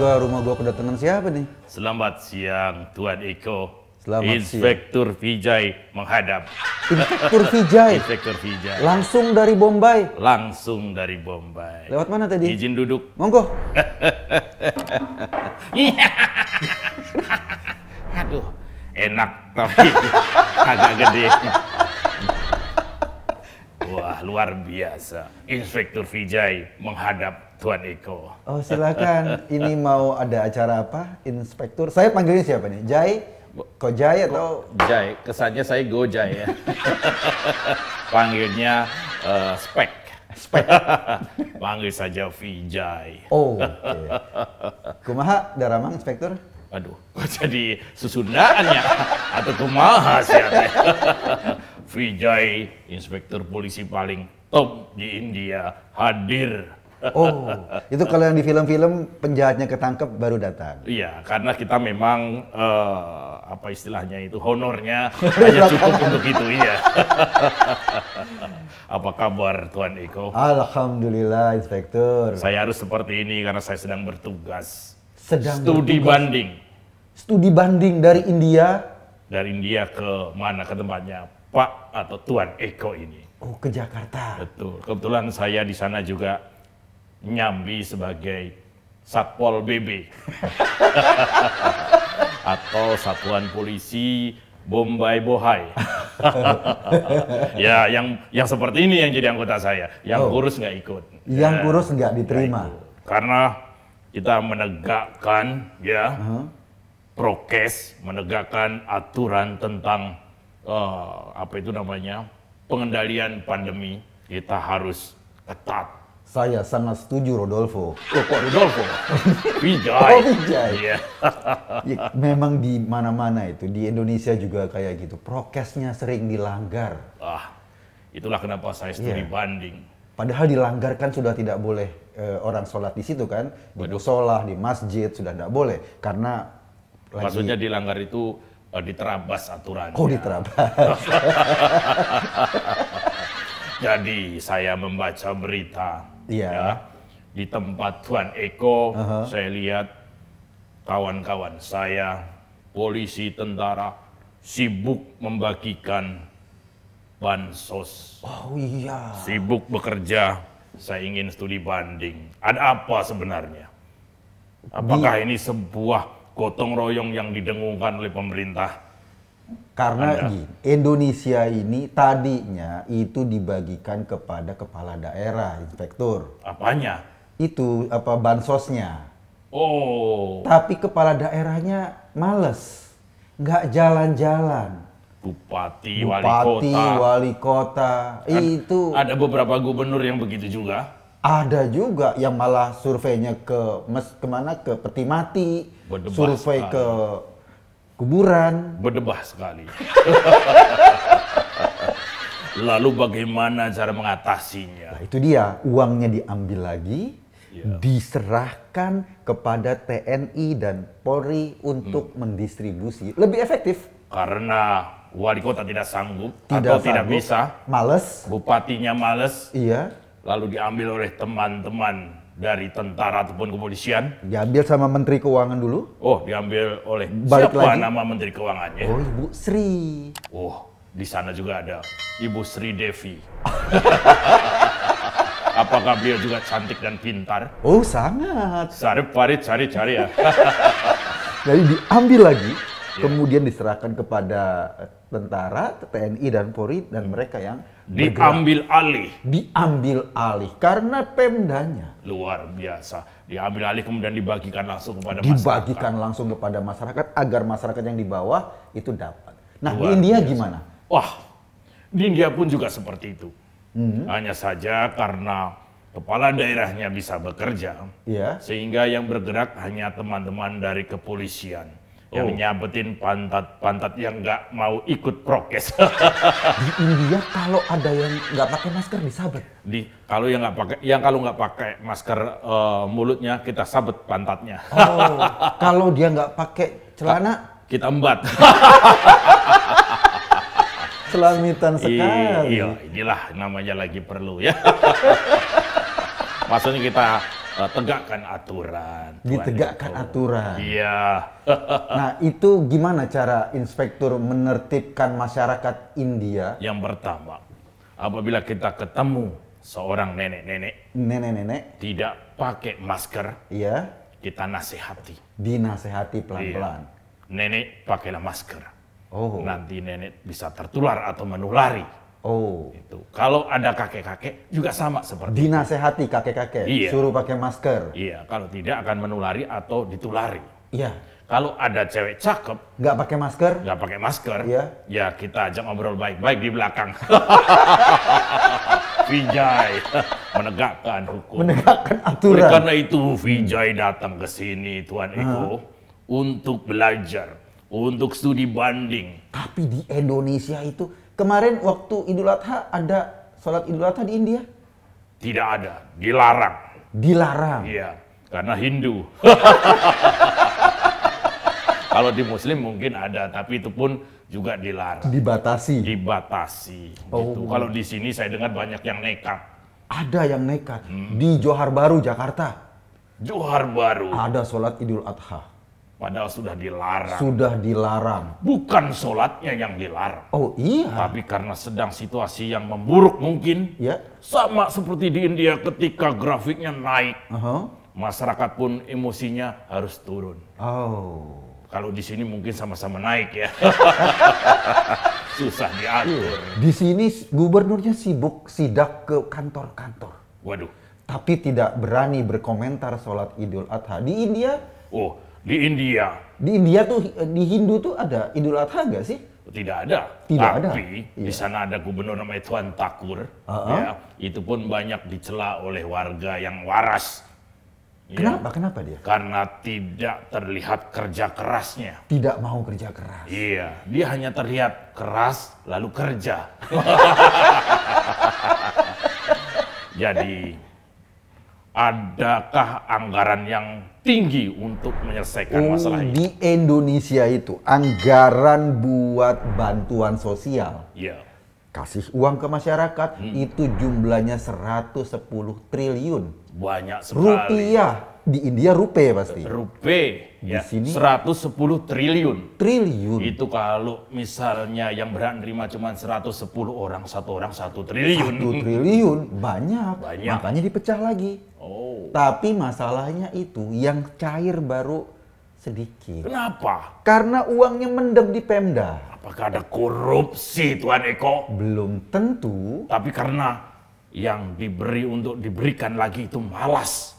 ke rumah gua kedatangan siapa nih? Selamat siang, Tuan Eko. Selamat Inspektur Vijay menghadap. Inspektur Vijay. Inspektur Vijay. Langsung dari Bombay. Langsung dari Bombay. Lewat mana tadi? Izin duduk. Monggo. Aduh, enak tapi agak gede. Wah, luar biasa. Inspektur Vijay menghadap Tuan Eko. Oh, silakan. Ini mau ada acara apa? Inspektur. Saya panggilnya siapa nih? Jai? Kok Jai atau Jai, kesannya saya Gojai ya. Panggilnya Spek. Spek? Panggil saja Vijay. Oh, oke. Kumaha Daramang, Inspektur? Aduh, kok jadi susundaannya? Atau kumaha sih? Vijay, inspektur polisi paling top di India, hadir. Oh, itu kalau yang di film-film penjahatnya ketangkep baru datang. Iya, karena kita memang apa istilahnya itu honornya hanya cukup untuk itu, iya. Apa kabar Tuan Eko? Alhamdulillah, Inspektur. Saya harus seperti ini karena saya sedang bertugas. Sedang Studi bertugas. banding. Studi banding dari India. Dari India ke mana, ke tempatnya Pak atau Tuan Eko ini. Oh, ke Jakarta. Betul. Kebetulan saya di sana juga nyambi sebagai Satpol BB atau Satuan Polisi Bombay Bohai. Ya, yang seperti ini yang jadi anggota saya. Yang kurus nggak ikut. Yang Ya, kurus nggak diterima. nggak ikut. Karena kita menegakkan ya prokes, menegakkan aturan tentang apa itu namanya pengendalian pandemi. Kita harus ketat. Saya sangat setuju, Rodolfo. Oh, kok Rudolfo? Vijay. Oh, Vijay. Iya. Ya, memang di mana-mana itu, di Indonesia juga kayak gitu. Prokesnya sering dilanggar. Itulah kenapa saya studi Iya. banding. Padahal dilanggar kan sudah tidak boleh orang sholat di situ kan. Di musola, di masjid sudah tidak boleh. Karena Maksudnya dilanggar itu diterabas aturan. Oh, diterabas. Jadi saya membaca berita. Iya. Ya, di tempat Tuan Eko, saya lihat kawan-kawan saya, polisi, tentara, sibuk membagikan bansos. Oh iya. Sibuk bekerja, saya ingin studi banding. Ada apa sebenarnya? Apakah ini sebuah gotong royong yang didengungkan oleh pemerintah? Karena Indonesia ini tadinya itu dibagikan kepada kepala daerah, Inspektur. Apanya? Itu apa bansosnya. Oh, Tapi kepala daerahnya males, nggak jalan-jalan. bupati, Bupati, wali wali kota, itu Ada beberapa gubernur yang begitu juga. ada juga yang malah surveinya kemana ke peti mati, Berdebah survei sekali. ke kuburan. Berdebah sekali. Lalu bagaimana cara mengatasinya? Nah, itu dia, uangnya diambil lagi, Iya. diserahkan kepada TNI dan Polri untuk mendistribusi. Lebih efektif. Karena wali kota tidak sanggup Tidak atau tidak sanggup, bisa, males, bupatinya males, iya, lalu diambil oleh teman-teman dari tentara ataupun kepolisian. diambil sama Menteri Keuangan dulu. Oh, diambil oleh Balik siapa lagi. nama Menteri Keuangannya? Oh, Ibu Sri. Oh, di sana juga ada Ibu Sri Devi. Apakah beliau juga cantik dan pintar? Oh, sangat. Cari cari ya. Jadi diambil lagi, Iya. kemudian diserahkan kepada tentara, TNI dan Polri dan mereka yang bergerak. Diambil alih. Diambil alih karena Pemdanya Luar biasa. Diambil alih kemudian dibagikan langsung kepada dibagikan masyarakat. langsung kepada masyarakat agar masyarakat yang di bawah itu dapat. Nah, di Luar India biasa. gimana? Wah, di India pun juga seperti itu. Hanya saja karena kepala daerahnya bisa bekerja, Iya. sehingga yang bergerak hanya teman-teman dari kepolisian. Yang nyabetin pantat-pantat yang nggak mau ikut prokes. Di India kalau ada yang nggak pakai masker disabet. Kalau nggak pakai masker mulutnya kita sabet pantatnya. Oh, kalau dia nggak pakai celana Kita embat. selamitan sekali. Iya, inilah namanya lagi perlu ya. Maksudnya kita tegakkan aturan. Tuan Ditegakkan Eko. aturan. Iya. Nah, itu gimana cara inspektur menertibkan masyarakat India, Yang pertama, apabila kita ketemu seorang nenek-nenek nenek-nenek, tidak pakai masker, iya, kita nasihati. dinasehati Iya. pelan-pelan. Nenek, pakailah masker. Oh, Nanti nenek bisa tertular atau menulari. oh, Itu. Kalau ada kakek-kakek juga sama seperti dinasehati kakek-kakek, Iya. suruh pakai masker. Iya, kalau tidak akan menulari atau ditulari. Iya, Kalau ada cewek cakep, nggak pakai masker, nggak pakai masker, Iya. ya kita ajak ngobrol baik-baik di belakang. Vijay, menegakkan hukum. menegakkan Oleh aturan. karena itu Vijay datang ke sini, Tuan Eko, untuk belajar, untuk studi banding. Tapi di Indonesia itu, kemarin waktu Idul Adha ada sholat Idul Adha di India? Tidak ada, dilarang. Dilarang. Iya, karena Hindu. Kalau di Muslim mungkin ada, tapi itu pun juga dilarang, Dibatasi. dibatasi. Gitu. Kalau di sini saya dengar banyak yang nekat. Ada yang nekat. Di Johar Baru, Jakarta, Johar Baru, ada sholat Idul Adha. padahal sudah dilarang. Sudah dilarang. Bukan sholatnya yang dilarang, Oh iya. tapi karena sedang situasi yang memburuk mungkin. Ya. Sama seperti di India ketika grafiknya naik, Aha. masyarakat pun emosinya harus turun. Oh. Kalau di sini mungkin sama-sama naik ya. Susah diatur. Di sini gubernurnya sibuk sidak ke kantor-kantor. Waduh. Tapi tidak berani berkomentar sholat Idul Adha. Di India, Oh, di India tuh, di Hindu tuh ada Idul Adha nggak sih? tidak ada. Tidak ada. Tapi di Iya. sana ada gubernur namanya Tuan Takur. Ya, itu pun banyak dicela oleh warga yang waras. Ya, Kenapa dia? karena tidak terlihat kerja kerasnya. Tidak mau kerja keras. Iya, dia hanya terlihat keras lalu kerja. Jadi, adakah anggaran yang tinggi untuk menyelesaikan masalah ini? Di Indonesia itu anggaran buat bantuan sosial, Iya, kasih uang ke masyarakat, itu jumlahnya 110 triliun. banyak sekali. Rupiah. Di India rupiah pasti. Rupiah, ya, sini? 110 triliun. Triliun. Itu kalau misalnya yang berhak nerima cuma 110 orang, satu orang 1 triliun. 1 triliun. Banyak. Banyak. Makanya dipecah lagi. Oh, Tapi masalahnya itu yang cair baru sedikit. kenapa? Karena uangnya mendem di Pemda. Apakah ada korupsi, Tuan Eko? Belum tentu. Tapi karena yang diberi untuk diberikan lagi itu malas.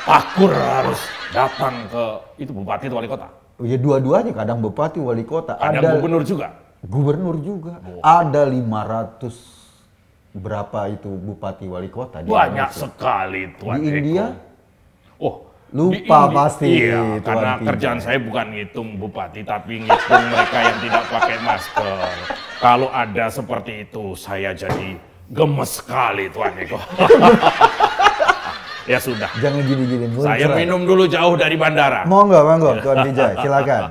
Takur harus datang ke itu bupati atau wali kota. Ya dua-duanya, kadang bupati, wali kota. Ada gubernur juga. Gubernur juga. Ada 500 berapa itu bupati wali kota di Banyak Indonesia. sekali, Tuan Di Eko. India? Oh, Lupa di India- pasti, Iya, Tuan karena Pijay. kerjaan saya bukan ngitung bupati, tapi ngitung mereka yang tidak pakai masker. Kalau ada seperti itu, saya jadi gemes sekali, Tuan Eko. Ya sudah, Jangan gini-gini. saya muncrat. minum dulu jauh dari bandara. Monggo, Tuan Vijay, silakan.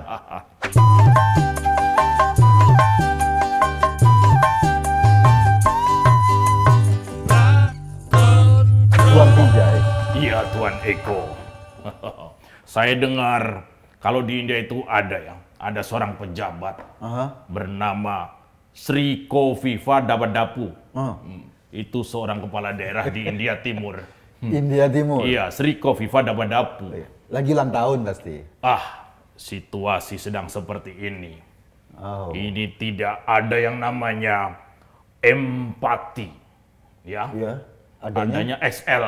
Tuan Vijay. Iya, Tuan Eko. Saya dengar kalau di India itu ada seorang pejabat Aha. bernama Sri Kofifa Dabadapu. Oh, Itu seorang kepala daerah di India Timur. India Timur. Iya, Sri Kofifa Dabadapu. Lagi ulang tahun pasti. Situasi sedang seperti ini. Oh. Ini tidak ada yang namanya empati. Ya. Iya. Adanya. Adanya XL.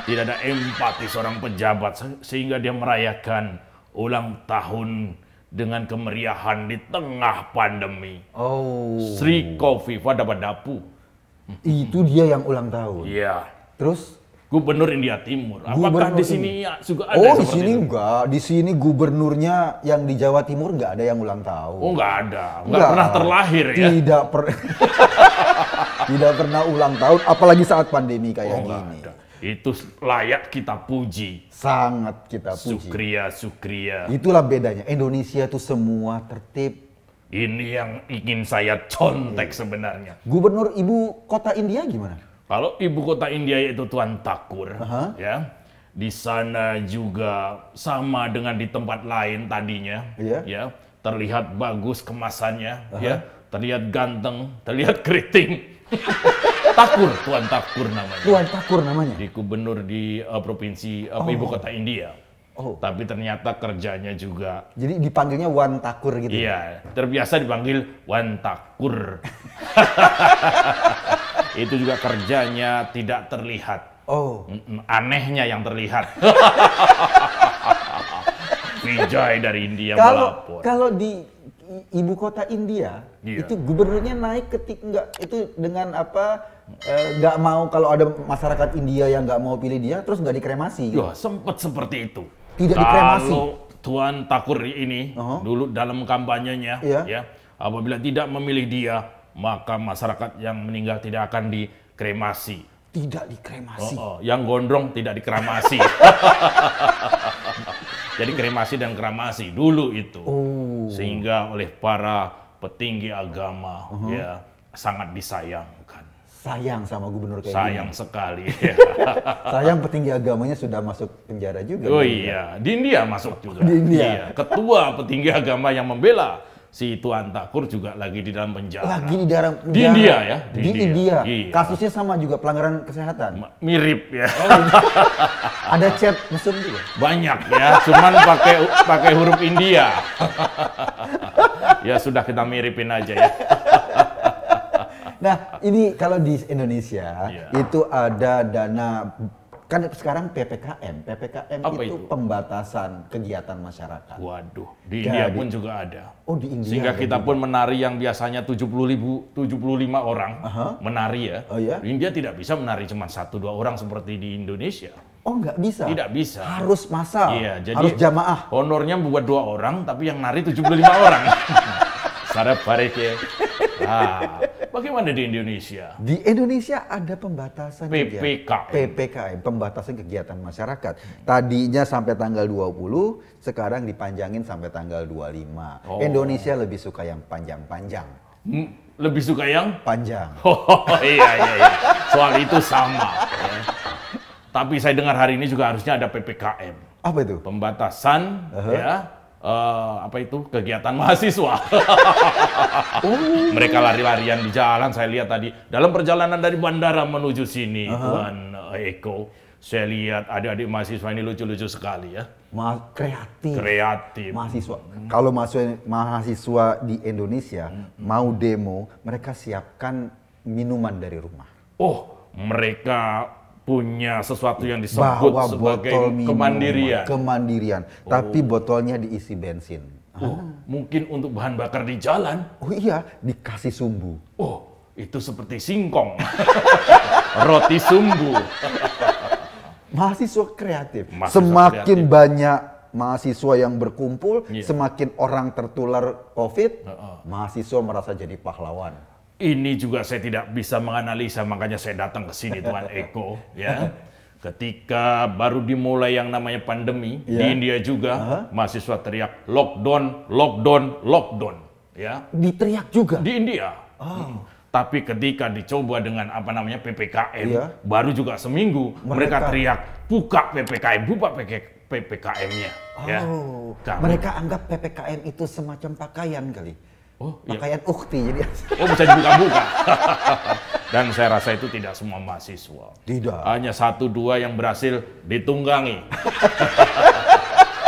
Tidak ada empati seorang pejabat sehingga dia merayakan ulang tahun dengan kemeriahan di tengah pandemi. Oh. Sri Kofifa Dabadapu. Itu dia yang ulang tahun. Iya. Terus? Gubernur India Timur. Apakah Gubernur di sini juga ada Oh, di seperti sini itu? enggak. Di sini gubernurnya yang di Jawa Timur enggak ada yang ulang tahun. Oh, nggak ada. Nggak pernah terlahir ya? Tidak Tidak pernah ulang tahun, apalagi saat pandemi kayak Oh, nggak gini. ada. Itu layak kita puji. Sangat kita puji. Sukria. Itulah bedanya. Indonesia tuh semua tertib. Ini yang ingin saya contek sebenarnya. Gubernur ibu kota India gimana? Kalau ibu kota India yaitu Tuan Thakur, ya. Di sana juga sama dengan di tempat lain tadinya, ya. Terlihat bagus kemasannya, ya. Terlihat ganteng, terlihat keriting. Thakur, Tuan Thakur namanya. Tuan Thakur namanya. Di gubernur di provinsi ibu kota India. Tapi ternyata kerjanya juga. Jadi dipanggilnya Wan Thakur gitu. Iya, terbiasa dipanggil Wan Thakur. Itu juga kerjanya tidak terlihat. Anehnya yang terlihat. Vijay dari India melapor. Kalau di ibu kota India, itu gubernurnya naik nggak itu dengan apa? Nggak mau kalau ada masyarakat India yang nggak mau pilih dia, terus nggak dikremasi. Ya, sempat seperti itu. Tidak dikremasi. Kalau Tuan Thakur ini dulu dalam kampanyenya, ya, apabila tidak memilih dia, maka masyarakat yang meninggal tidak akan dikremasi. Tidak dikremasi. Yang gondrong tidak dikremasi. Jadi kremasi dan kremasi dulu itu. Sehingga oleh para petinggi agama ya sangat disayangkan. Sayang sama gubernur kayak Sayang gini. sekali. Sayang petinggi agamanya sudah masuk penjara juga. Oh iya, di India masuk juga. Di India. Iya. Ketua petinggi agama yang membela si Tuan Thakur juga lagi di dalam penjara. Lagi di dalam penjara. Di India ya? Di India. Iya. Kasusnya sama juga pelanggaran kesehatan. Mirip ya. Ada chat mesum juga. Banyak ya, cuman pakai huruf India. Ya sudah kita miripin aja ya. Nah, ini kalau di Indonesia itu ada dana, kan sekarang PPKM itu pembatasan kegiatan masyarakat. Waduh, di India pun juga ada. Oh, di India. Sehingga kita pun menari yang biasanya 75 orang menari ya. Oh, ya? Di India tidak bisa menari cuma 1-2 orang seperti di Indonesia. Oh, nggak bisa? Tidak bisa. Harus massal, iya, jadi harus jamaah. Honornya buat 2 orang, tapi yang nari 75 orang. Sarap balik ya. Nah, bagaimana di Indonesia? Di Indonesia ada pembatasan PPKM, pembatasan kegiatan masyarakat. Tadinya sampai tanggal 20, sekarang dipanjangin sampai tanggal 25. Indonesia lebih suka yang panjang-panjang. Lebih suka yang panjang. Iya. Soal itu sama. Ya. Tapi saya dengar hari ini juga harusnya ada PPKM. Apa itu? Pembatasan ya. Kegiatan mahasiswa. Mereka lari-larian di jalan, saya lihat tadi dalam perjalanan dari bandara menuju sini, Tuan Eko, saya lihat adik-adik mahasiswa ini lucu-lucu sekali ya. Kreatif. Mahasiswa. Kalau mahasiswa di Indonesia mau demo, mereka siapkan minuman dari rumah. Mereka punya sesuatu yang disebut sebagai kemandirian. Tapi botolnya diisi bensin. Mungkin untuk bahan bakar di jalan. Oh iya, dikasih sumbu. Itu seperti singkong. Roti sumbu. Mahasiswa kreatif. Semakin banyak mahasiswa yang berkumpul, semakin orang tertular COVID, mahasiswa merasa jadi pahlawan. Ini juga saya tidak bisa menganalisa, makanya saya datang ke sini, Tuan Eko. Ya, ketika baru dimulai yang namanya pandemi di India juga, mahasiswa teriak lockdown. Ya, diteriak juga di India. Tapi ketika dicoba dengan PPKM, baru juga seminggu mereka teriak buka PPKM-nya. Ya. Mereka anggap PPKM itu semacam pakaian kali. Pakaian ukti jadi. Bisa dibuka-buka. Dan saya rasa itu tidak semua mahasiswa. Tidak. Hanya 1-2 yang berhasil ditunggangi.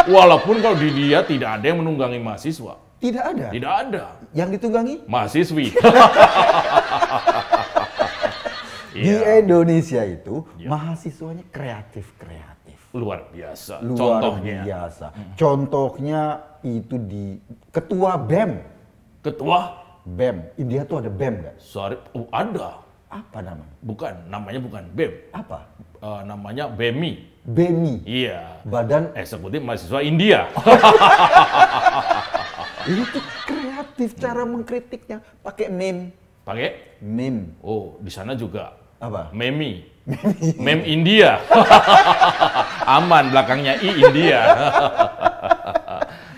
Walaupun kalau di dia tidak ada yang menunggangi mahasiswa. Tidak ada? Tidak ada. Yang ditunggangi? Mahasiswi. Di Indonesia itu mahasiswanya kreatif. Luar biasa. Contohnya itu di Ketua BEM. BEM. India tuh ada BEM nggak? Sorry, ada. Apa namanya? Namanya bukan BEM. Apa? Namanya BEMI. BEMI? Iya. Badan Eksekutif Mahasiswa India. Itu kreatif cara mengkritiknya. Pakai meme. Di sana juga. Apa? Meme India. Aman belakangnya India.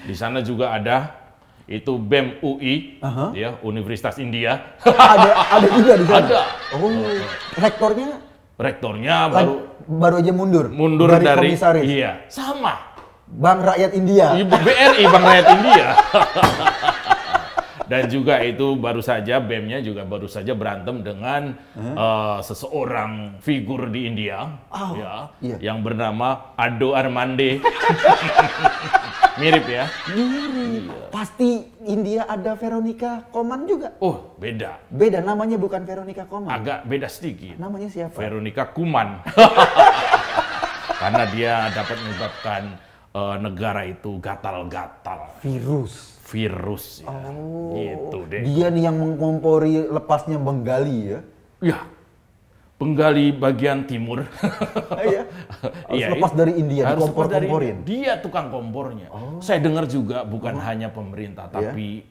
Di sana juga ada itu BEM UI, ya, Universitas India. Ada juga di sana. Ada. Oh, rektornya? Rektornya baru aja mundur dari komisaris. Iya, sama. Bank Rakyat India. BRI, Bank Rakyat India. Dan juga itu baru saja BEM-nya juga baru saja berantem dengan seseorang figur di India, yang bernama Ado Armande. Mirip ya? Mirip. Iya. Pasti India ada Veronica Koman juga. Oh, beda. Beda, namanya bukan Veronica Koman. Agak beda sedikit. Namanya siapa? Veronica Kuman. Karena dia dapat menyebabkan negara itu gatal-gatal. Virus ya. Gitu deh. Dia nih yang mengompori lepasnya Bengali ya? Ya, Bengali bagian timur. Iya. Harus lepas dari India, dikompor-komporin. Dia tukang kompornya. Saya dengar juga bukan hanya pemerintah, tapi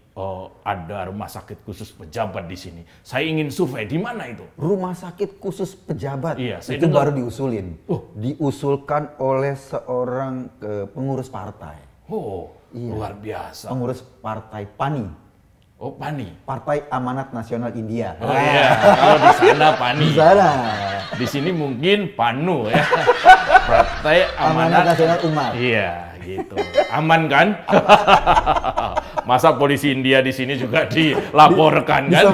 ada rumah sakit khusus pejabat di sini. Saya ingin survei di mana itu? Rumah sakit khusus pejabat. Iya, itu baru diusulin. Diusulkan oleh seorang pengurus partai. Iya. Luar biasa. Pengurus partai PANI. Oh, PANI. Partai Amanat Nasional India. Oh iya, kalau di sana PANI. Di sana. Di sini mungkin PANU ya. Partai Amanat Nasional Umat. Iya, gitu. Aman kan? Masa polisi India di sini juga dilaporkan kan?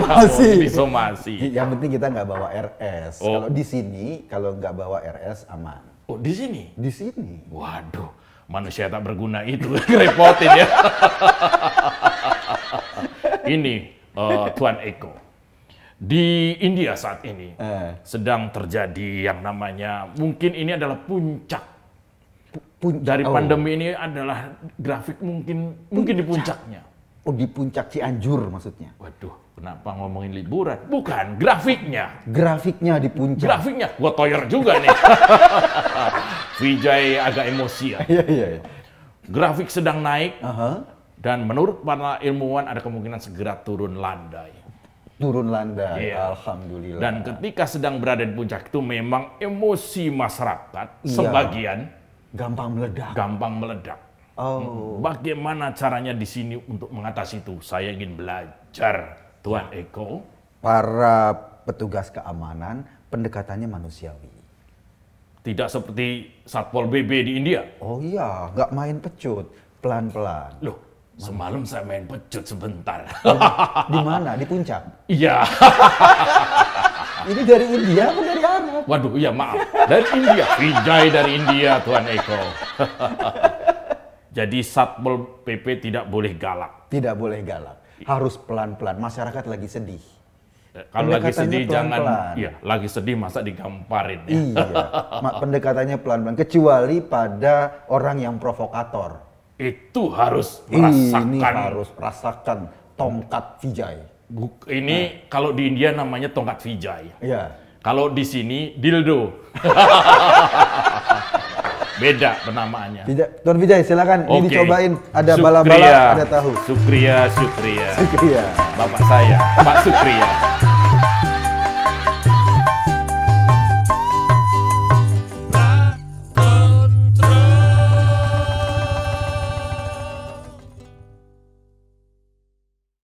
Disomasi. Yang penting kita nggak bawa RS. Kalau di sini, kalau nggak bawa RS aman. Oh, di sini? Di sini. Waduh, manusia tak berguna itu repotin ya. Ini Tuan Eko. Di India saat ini sedang terjadi yang namanya, mungkin ini adalah puncak dari pandemi ini, adalah grafik mungkin di puncaknya. Oh, di puncak Cianjur maksudnya. Waduh, kenapa ngomongin liburan? Bukan, grafiknya. Grafiknya di puncak. Grafiknya, gua toyor juga nih. Vijay agak emosian. Iya. Grafik sedang naik, dan menurut para ilmuwan ada kemungkinan segera turun landai. Turun landai, iya. Alhamdulillah. Dan ketika sedang berada di puncak itu memang emosi masyarakat sebagian gampang meledak. Bagaimana caranya di sini untuk mengatasi itu? Saya ingin belajar, Tuan Eko. Para petugas keamanan pendekatannya manusiawi. Tidak seperti Satpol PP di India. Oh iya, nggak main pecut, pelan-pelan. Loh, semalam saya main pecut sebentar. Di mana? Di puncak? Iya. Ini dari India atau dari Arab? Waduh, iya maaf. Dari India. Vijay dari India, Tuan Eko. Jadi Satpol PP tidak boleh galak. Tidak boleh galak. Harus pelan-pelan. Masyarakat lagi sedih. Kalau lagi sedih jangan, iya, lagi sedih masa digamparin. Ya? Iya, pendekatannya pelan-pelan. Kecuali pada orang yang provokator. Itu harus merasakan. Ini harus rasakan tongkat Vijay. Ini kalau di India namanya tongkat Vijay. Iya. Kalau di sini dildo. Beda penamaannya. Tuan Vijay, silakan. Ini dicobain. Ada bala-bala, ada tahu. Sukriya. Sukriya. Bapak saya, Pak Sukriya.